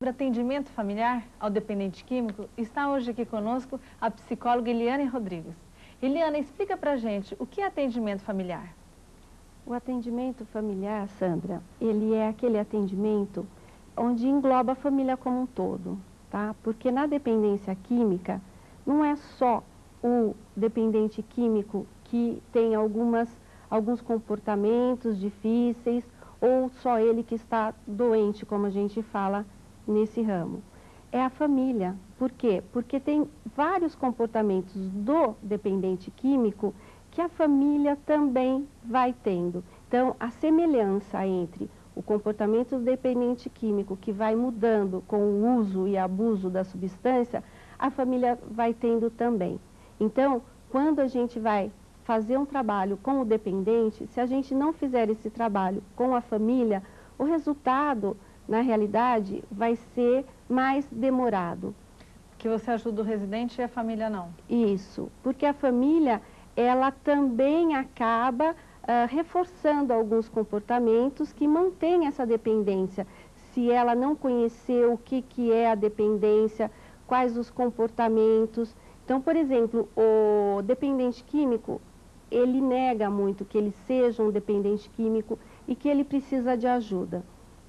Sobre atendimento familiar ao dependente químico, está hoje aqui conosco a psicóloga Eliane Rodrigues. Eliane, explica pra gente o que é atendimento familiar. O atendimento familiar, Sandra, ele é aquele atendimento onde engloba a família como um todo, tá? Porque na dependência química, não é só o dependente químico que tem alguns comportamentos difíceis ou só ele que está doente, como a gente fala nesse ramo. É a família. Por quê? Porque tem vários comportamentos do dependente químico que a família também vai tendo. Então, a semelhança entre o comportamento do dependente químico, que vai mudando com o uso e abuso da substância, a família vai tendo também. Então, quando a gente vai fazer um trabalho com o dependente, se a gente não fizer esse trabalho com a família, o resultado, na realidade, vai ser mais demorado. Que você ajuda o residente e a família não. Isso, porque a família, ela também acaba reforçando alguns comportamentos que mantêm essa dependência. Se ela não conhecer o que é a dependência, quais os comportamentos. Então, por exemplo, o dependente químico, ele nega muito que ele seja um dependente químico e que ele precisa de ajuda.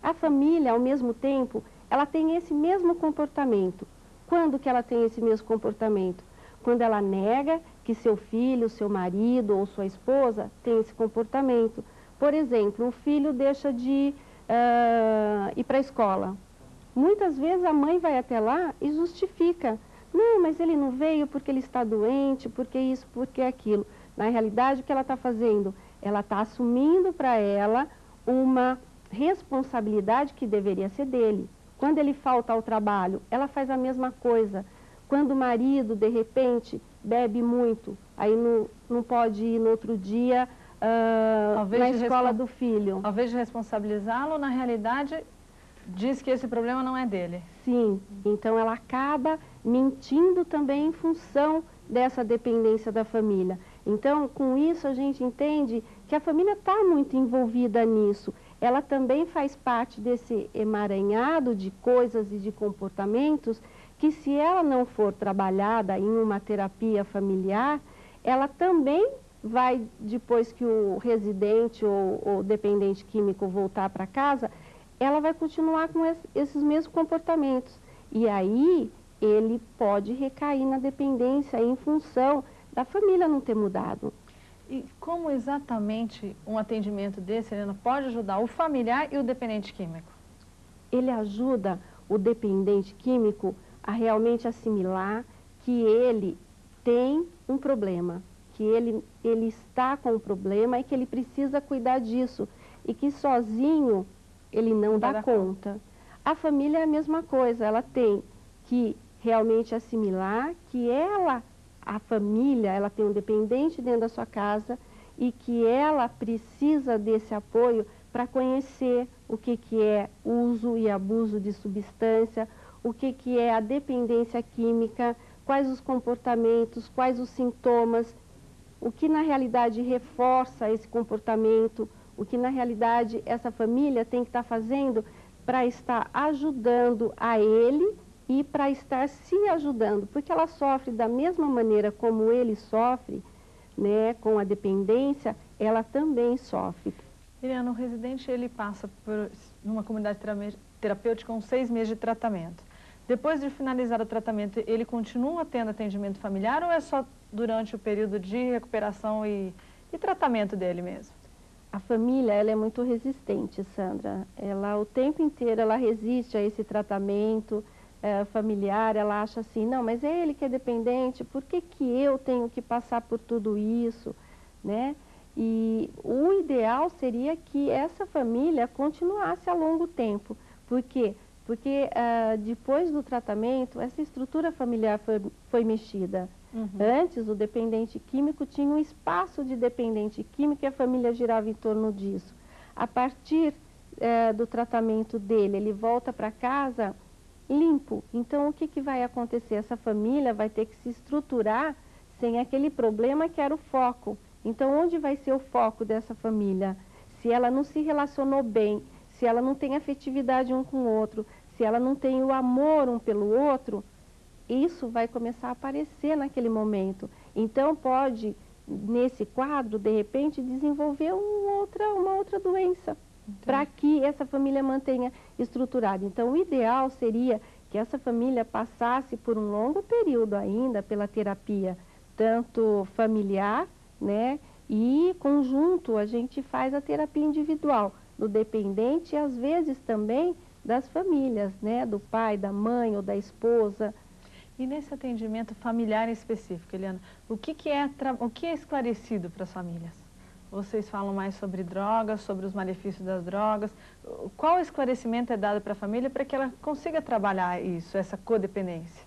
A família, ao mesmo tempo, ela tem esse mesmo comportamento. Quando que ela tem esse mesmo comportamento? Quando ela nega que seu filho, seu marido ou sua esposa tem esse comportamento. Por exemplo, o filho deixa de ir para a escola. Muitas vezes a mãe vai até lá e justifica. Não, mas ele não veio porque ele está doente, porque isso, porque aquilo. Na realidade, o que ela está fazendo? Ela está assumindo para ela uma responsabilidade que deveria ser dele. Quando ele falta ao trabalho, ela faz a mesma coisa. Quando o marido, de repente, bebe muito, aí não pode ir no outro dia na escola do filho. Ao invés de responsabilizá-lo, na realidade, diz que esse problema não é dele. Sim, então ela acaba mentindo também em função dessa dependência da família. Então, com isso, a gente entende que a família está muito envolvida nisso. Ela também faz parte desse emaranhado de coisas e de comportamentos que, se ela não for trabalhada em uma terapia familiar, ela também vai, depois que o residente ou o dependente químico voltar para casa, ela vai continuar com esses mesmos comportamentos. E aí, ele pode recair na dependência em função da família não ter mudado. E como exatamente um atendimento desse, Helena, pode ajudar o familiar e o dependente químico? Ele ajuda o dependente químico a realmente assimilar que ele tem um problema, que ele está com um problema e que ele precisa cuidar disso e que sozinho ele não dá conta. A família é a mesma coisa, ela tem que realmente assimilar que a família, ela tem um dependente dentro da sua casa e que ela precisa desse apoio para conhecer o que é uso e abuso de substância, o que é a dependência química, quais os comportamentos, quais os sintomas, o que na realidade reforça esse comportamento, o que na realidade essa família tem que estar fazendo para estar ajudando a ele e para estar se ajudando, porque ela sofre da mesma maneira como ele sofre, né, com a dependência, ela também sofre. Eliane, o residente ele passa por numa comunidade terapêutica com 6 meses de tratamento. Depois de finalizar o tratamento, ele continua tendo atendimento familiar ou é só durante o período de recuperação e tratamento dele mesmo? A família, ela é muito resistente, Sandra. Ela, o tempo inteiro, ela resiste a esse tratamento familiar. Ela acha assim, não, mas é ele que é dependente, por que eu tenho que passar por tudo isso, né? E o ideal seria que essa família continuasse a longo tempo. Por quê? Porque depois do tratamento, essa estrutura familiar foi mexida. Uhum. Antes, o dependente químico tinha um espaço de dependente químico e a família girava em torno disso. A partir do tratamento dele, ele volta para casa limpo. Então, o que vai acontecer? Essa família vai ter que se estruturar sem aquele problema que era o foco. Então, onde vai ser o foco dessa família? Se ela não se relacionou bem, se ela não tem afetividade um com o outro, se se ela não tem o amor um pelo outro, isso vai começar a aparecer naquele momento. Então pode, nesse quadro, de repente, desenvolver uma outra doença, para que essa família mantenha estruturada. Então o ideal seria que essa família passasse por um longo período ainda pela terapia, tanto familiar, né, e conjunto a gente faz a terapia individual do dependente e às vezes também das famílias, né, do pai, da mãe ou da esposa. E nesse atendimento familiar em específico, Eliana, o que é esclarecido para as famílias? Vocês falam mais sobre drogas, sobre os malefícios das drogas. Qual esclarecimento é dado para a família para que ela consiga trabalhar isso, essa codependência?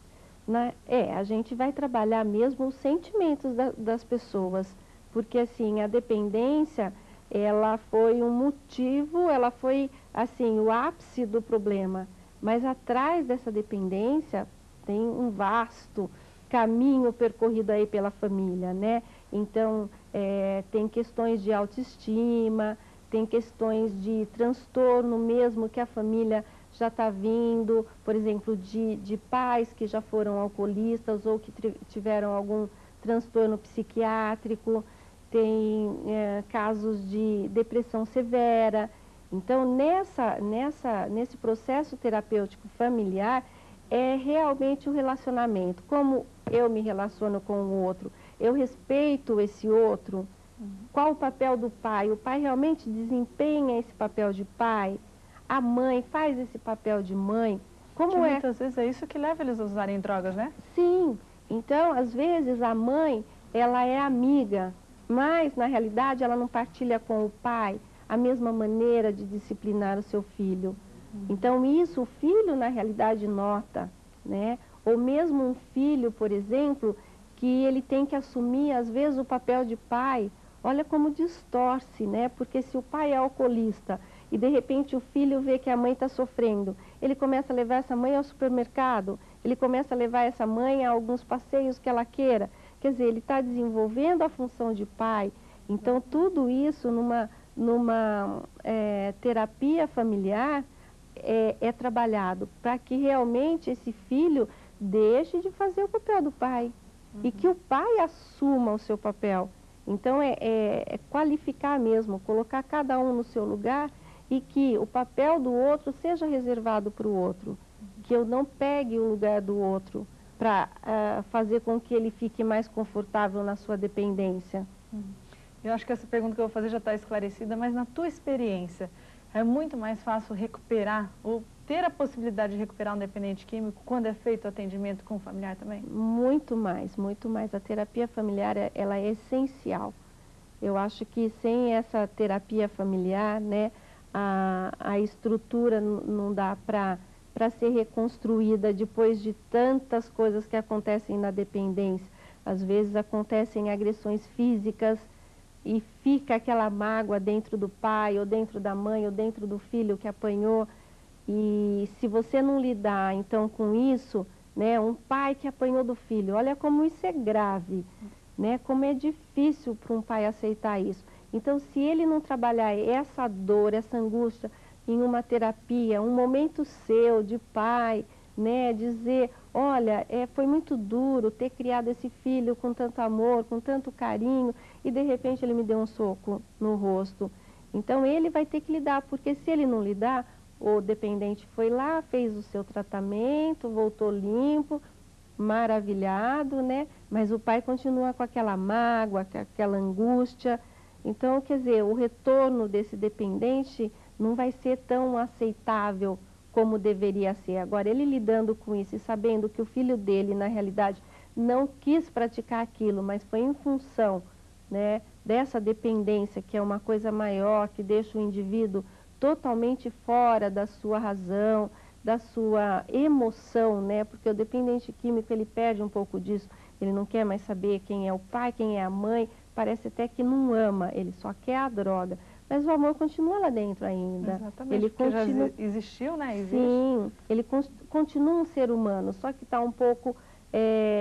A gente vai trabalhar mesmo os sentimentos das pessoas, porque assim, a dependência, ela foi um motivo, ela foi assim, o ápice do problema, mas atrás dessa dependência tem um vasto caminho percorrido aí pela família, né? Então, tem questões de autoestima, tem questões de transtorno mesmo que a família já está vindo, por exemplo, de pais que já foram alcoolistas ou que tiveram algum transtorno psiquiátrico, tem casos de depressão severa. Então, nesse processo terapêutico familiar, é realmente o relacionamento, como eu me relaciono com o outro, eu respeito esse outro, qual o papel do pai? O pai realmente desempenha esse papel de pai? A mãe faz esse papel de mãe? Muitas vezes é isso que leva eles a usarem drogas, né? Sim, então às vezes a mãe, ela é amiga, mas na realidade ela não partilha com o pai a mesma maneira de disciplinar o seu filho. Então isso o filho na realidade nota, né? Ou mesmo um filho, por exemplo, que ele tem que assumir às vezes o papel de pai, olha como distorce, né? Porque se o pai é alcoolista e de repente o filho vê que a mãe está sofrendo, ele começa a levar essa mãe ao supermercado, ele começa a levar essa mãe a alguns passeios que ela queira, quer dizer, ele está desenvolvendo a função de pai. Então tudo isso numa terapia familiar é trabalhado para que realmente esse filho deixe de fazer o papel do pai e que o pai assuma o seu papel. Então é qualificar mesmo, colocar cada um no seu lugar e que o papel do outro seja reservado para o outro, que eu não pegue o lugar do outro para fazer com que ele fique mais confortável na sua dependência. Eu acho que essa pergunta que eu vou fazer já está esclarecida, mas na tua experiência, é muito mais fácil recuperar ou ter a possibilidade de recuperar um dependente químico quando é feito o atendimento com o familiar também? Muito mais, muito mais. A terapia familiar, ela é essencial. Eu acho que sem essa terapia familiar, né, a estrutura não dá para ser reconstruída depois de tantas coisas que acontecem na dependência. Às vezes acontecem agressões físicas e fica aquela mágoa dentro do pai, ou dentro da mãe, ou dentro do filho que apanhou. E se você não lidar, então, com isso, né, um pai que apanhou do filho, olha como isso é grave, né, como é difícil para um pai aceitar isso. Então, se ele não trabalhar essa dor, essa angústia em uma terapia, um momento seu de pai, né, dizer, olha, foi muito duro ter criado esse filho com tanto amor, com tanto carinho, e de repente ele me deu um soco no rosto. Então ele vai ter que lidar, porque se ele não lidar, o dependente foi lá, fez o seu tratamento, voltou limpo, maravilhado, né? Mas o pai continua com aquela mágoa, com aquela angústia. Então, quer dizer, o retorno desse dependente não vai ser tão aceitável como deveria ser. Agora, ele lidando com isso e sabendo que o filho dele, na realidade, não quis praticar aquilo, mas foi em função, né, dessa dependência, que é uma coisa maior, que deixa o indivíduo totalmente fora da sua razão, da sua emoção, né? Porque o dependente químico, ele perde um pouco disso. Ele não quer mais saber quem é o pai, quem é a mãe, parece até que não ama, ele só quer a droga. Mas o amor continua lá dentro ainda. Exatamente, ele porque continua... já existiu, né? Existe. Sim, ele continua um ser humano, só que está um pouco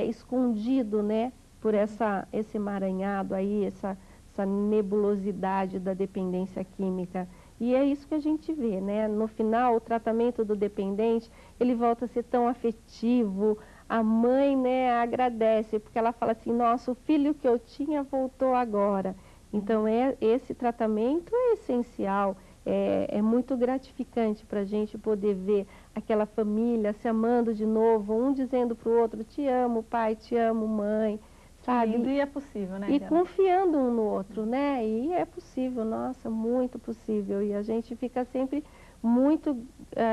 escondido, né? Por esse emaranhado aí, essa nebulosidade da dependência química. E é isso que a gente vê, né? No final, o tratamento do dependente, ele volta a ser tão afetivo. A mãe, né, agradece, porque ela fala assim, nossa, o filho que eu tinha voltou agora. Então, esse tratamento é essencial, é muito gratificante para a gente poder ver aquela família se amando de novo, um dizendo para o outro, te amo, pai, te amo, mãe, sabe? Que lindo, e é possível, né? E confiando um no outro, né? E é possível, nossa, muito possível. E a gente fica sempre muito,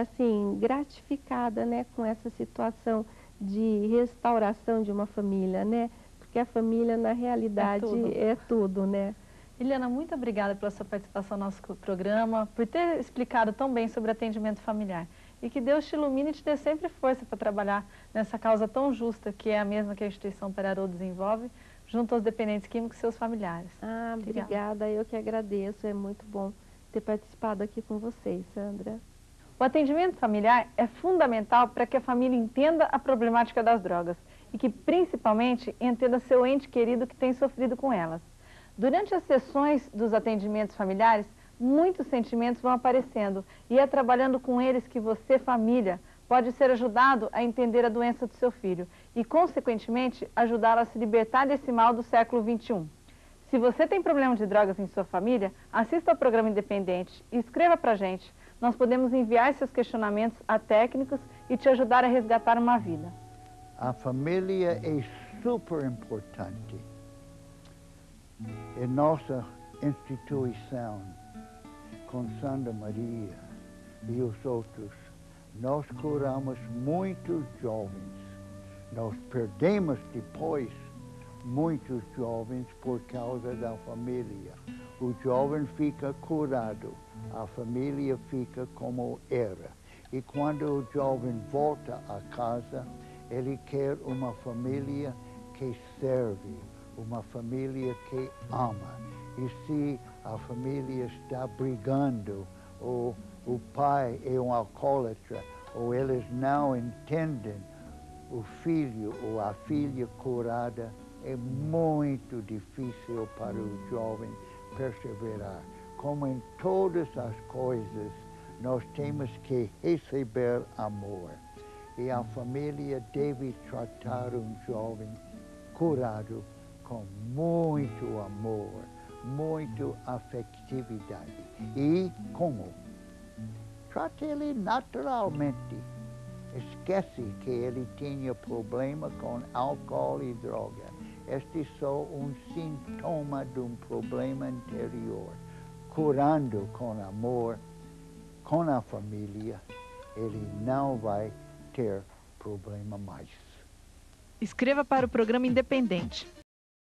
assim, gratificada, né, com essa situação de restauração de uma família, né? Porque a família, na realidade, é tudo, né? Eliana, muito obrigada pela sua participação no nosso programa, por ter explicado tão bem sobre atendimento familiar. E que Deus te ilumine e te dê sempre força para trabalhar nessa causa tão justa, que é a mesma que a instituição Perarô desenvolve, junto aos dependentes químicos e seus familiares. Ah, obrigada, eu que agradeço, é muito bom ter participado aqui com vocês, Sandra. O atendimento familiar é fundamental para que a família entenda a problemática das drogas e que, principalmente, entenda seu ente querido que tem sofrido com elas. Durante as sessões dos atendimentos familiares, muitos sentimentos vão aparecendo e é trabalhando com eles que você, família, pode ser ajudado a entender a doença do seu filho e, consequentemente, ajudá-lo a se libertar desse mal do século XXI. Se você tem problema de drogas em sua família, assista ao programa Independente e escreva para a gente. Nós podemos enviar seus questionamentos a técnicos e te ajudar a resgatar uma vida. A família é super importante. Em nossa instituição, com Santa Maria e os outros, nós curamos muitos jovens. Nós perdemos depois muitos jovens por causa da família. O jovem fica curado, a família fica como era. E quando o jovem volta a casa, ele quer uma família que serve, uma família que ama. E se a família está brigando, ou o pai é um alcoólatra, ou eles não entendem o filho ou a filha curada, é muito difícil para o jovem perseverar. Como em todas as coisas, nós temos que receber amor. E a família deve tratar um jovem curado com muito amor, muito afetividade. E como? Trate ele naturalmente. Esquece que ele tinha problema com álcool e droga. Este é só um sintoma de um problema interior. Curando com amor, com a família, ele não vai ter problema mais. Escreva para o programa Independente.